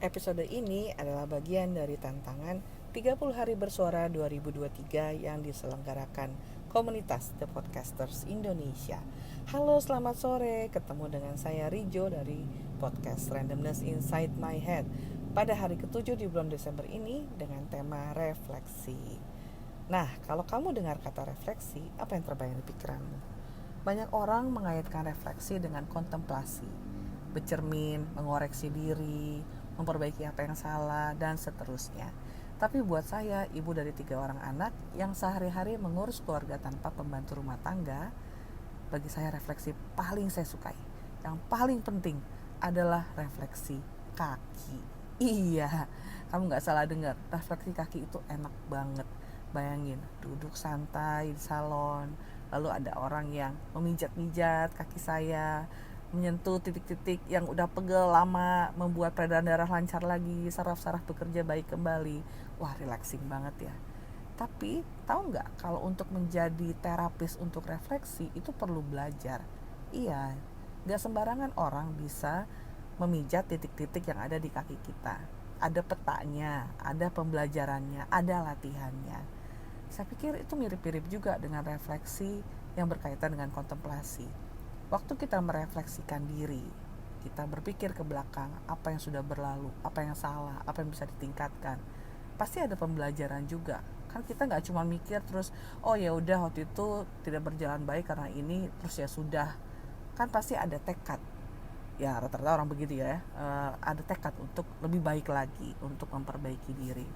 Episode ini adalah bagian dari tantangan 30 hari bersuara 2023 yang diselenggarakan komunitas The Podcasters Indonesia. Halo, selamat sore. Ketemu dengan saya Rijo dari podcast Randomness Inside My Head pada hari ke-7 di bulan Desember ini dengan tema refleksi. Nah, kalau kamu dengar kata refleksi, apa yang terbayang di pikiranmu? Banyak orang mengaitkan refleksi dengan kontemplasi, bercermin, mengoreksi diri, memperbaiki apa yang salah, dan seterusnya. Tapi buat saya, ibu dari 3 orang anak yang sehari-hari mengurus keluarga tanpa pembantu rumah tangga, bagi saya refleksi paling saya sukai, yang paling penting adalah refleksi kaki. Iya, kamu gak salah dengar, refleksi kaki itu enak banget. Bayangin, duduk santai di salon, lalu ada orang yang memijat-mijat kaki saya, menyentuh titik-titik yang udah pegel lama, membuat peredaran darah lancar lagi, saraf-saraf bekerja baik kembali. Wah, relaxing banget ya. Tapi tahu nggak, kalau untuk menjadi terapis untuk refleksi itu perlu belajar. Iya, nggak sembarangan orang bisa memijat titik-titik yang ada di kaki kita. Ada petanya, ada pembelajarannya, ada latihannya. Saya pikir itu mirip-mirip juga dengan refleksi yang berkaitan dengan kontemplasi. Waktu kita merefleksikan diri, kita berpikir ke belakang, apa yang sudah berlalu, apa yang salah, apa yang bisa ditingkatkan. Pasti ada pembelajaran juga. Kan kita nggak cuma mikir terus, oh ya udah waktu itu tidak berjalan baik karena ini, terus ya sudah. Kan pasti ada tekad. Ya rata-rata orang begitu ya, ada tekad untuk lebih baik lagi, untuk memperbaiki diri.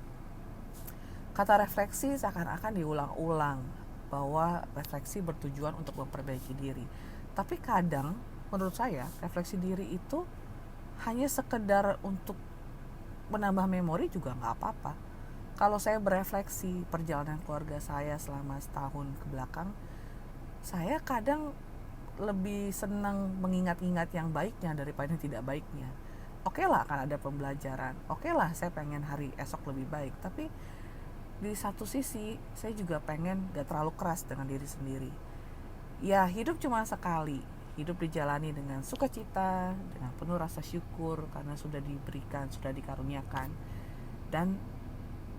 Kata refleksi seakan-akan diulang-ulang, bahwa refleksi bertujuan untuk memperbaiki diri. Tapi kadang menurut saya refleksi diri itu hanya sekedar untuk menambah memori juga nggak apa-apa. Kalau saya berefleksi perjalanan keluarga saya selama setahun ke belakang, saya kadang lebih senang mengingat-ingat yang baiknya daripada yang tidak baiknya. Oke lah, akan ada pembelajaran. Oke lah, saya pengen hari esok lebih baik. Tapi di satu sisi saya juga pengen gak terlalu keras dengan diri sendiri. Ya, hidup cuma sekali. Hidup dijalani dengan sukacita, dengan penuh rasa syukur karena sudah diberikan, sudah dikaruniakan. Dan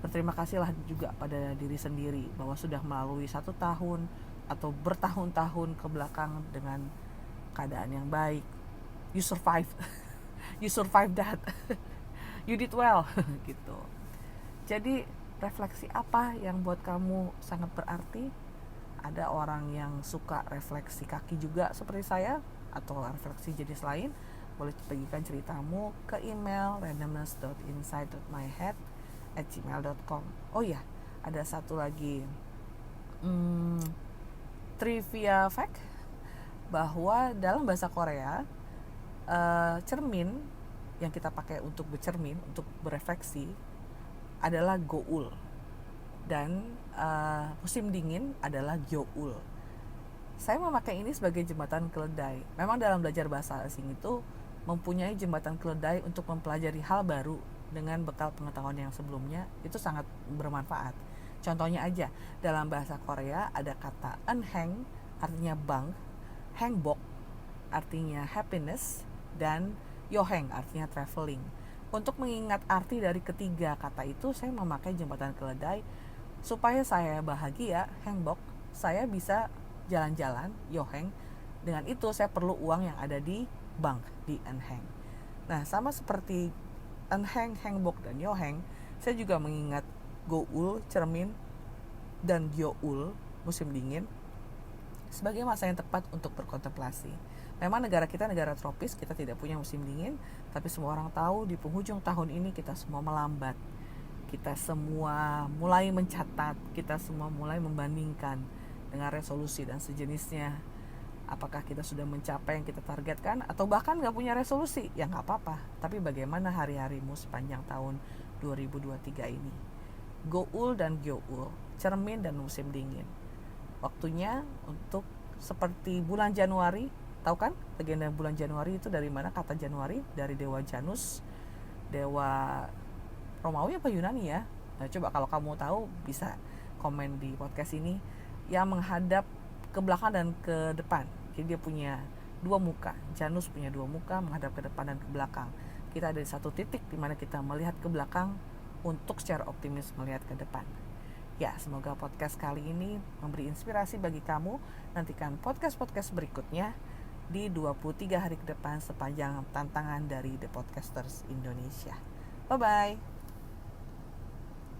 berterima kasihlah juga pada diri sendiri bahwa sudah melalui 1 tahun atau bertahun-tahun ke belakang dengan keadaan yang baik. You survive. You survive that. You did well. Gitu. Jadi refleksi apa yang buat kamu sangat berarti? Ada orang yang suka refleksi kaki juga seperti saya, atau refleksi jenis lain. Boleh bagikan ceritamu ke email randomness.inside.myhead@gmail.com. Oh ya, ada satu lagi trivia fact, bahwa dalam bahasa Korea cermin yang kita pakai untuk bercermin, untuk berefleksi adalah goul, dan musim dingin adalah gyeol. Saya memakai ini sebagai jembatan keledai. Memang dalam belajar bahasa asing itu mempunyai jembatan keledai untuk mempelajari hal baru dengan bekal pengetahuan yang sebelumnya, itu sangat bermanfaat. Contohnya aja, dalam bahasa Korea ada kata enheng, artinya bank, hangbok artinya happiness, dan yoheng artinya traveling. Untuk mengingat arti dari ketiga kata itu, saya memakai jembatan keledai supaya saya bahagia, hangbok, saya bisa jalan-jalan, yoheng. Dengan itu saya perlu uang yang ada di bank, di enheng. Nah, sama seperti enheng, hangbok, dan yoheng, saya juga mengingat goul, cermin, dan gyeol, musim dingin, sebagai masa yang tepat untuk berkontemplasi. Memang negara kita negara tropis, kita tidak punya musim dingin, tapi semua orang tahu di penghujung tahun ini kita semua melambat. Kita semua mulai mencatat, kita semua mulai membandingkan dengan resolusi dan sejenisnya. Apakah kita sudah mencapai yang kita targetkan, atau bahkan gak punya resolusi? Ya gak apa-apa, tapi bagaimana hari-harimu sepanjang tahun 2023 ini? Goul dan gyeol, cermin dan musim dingin. Waktunya untuk seperti bulan Januari. Tahu kan legenda bulan Januari itu dari mana? Kata Januari dari dewa Janus, dewa Romawi apa Yunani ya? Nah, coba kalau kamu tahu bisa komen di podcast ini. Yang menghadap ke belakang dan ke depan. Jadi dia punya 2 muka. Janus punya 2 muka, menghadap ke depan dan ke belakang. kita ada di satu titik di mana kita melihat ke belakang untuk secara optimis melihat ke depan. Ya, semoga podcast kali ini memberi inspirasi bagi kamu. Nantikan podcast-podcast berikutnya di 23 hari ke depan sepanjang tantangan dari The Podcasters Indonesia. Bye-bye.